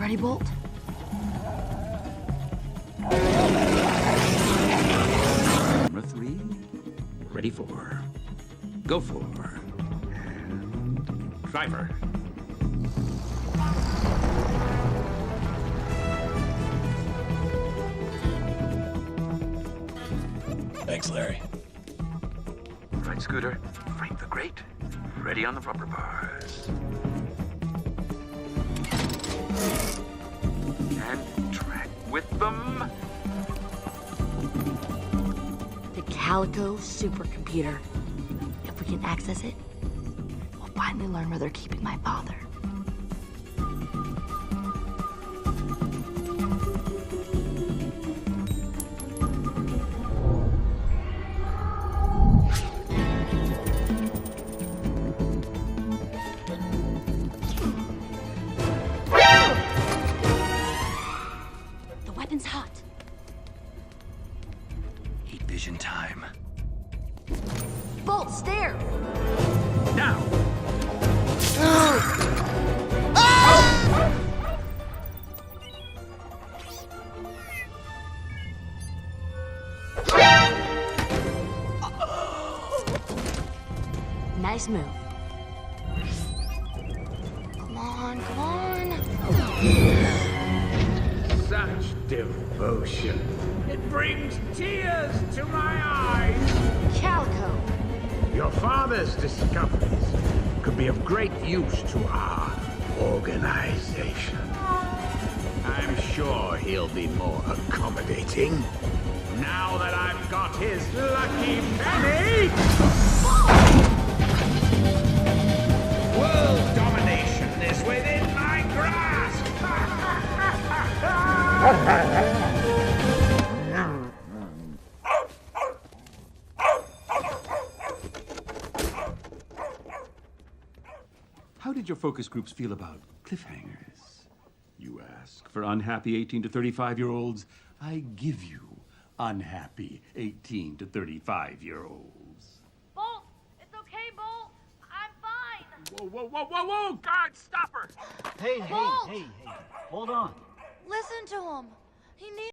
Ready, Bolt? Camera 3. Ready 4. Go 4. And driver. Thanks, Larry. Right, Scooter. Frank the Great. Ready on the rubber bars. And track with them. The Calico supercomputer. If we can access it, we'll finally learn where they're keeping my father. The weapon's hot. Heat vision time. Bolt, stare! Now! Nice move. Come on, come on. Such devotion. It brings tears to my eyes. Calico. Your father's discoveries could be of great use to our organization. I'm sure he'll be more accommodating. Now that I've got his lucky penny! World domination is within my grasp! How did your focus groups feel about cliffhangers? You ask. For unhappy 18 to 35-year-olds, I give you unhappy 18 to 35-year-olds. Bolt! It's okay, Bolt! I'm fine! Whoa, whoa, whoa, whoa, whoa! Guard, stop her! Hey, Bolt! hey, hold on. Listen to him! He needs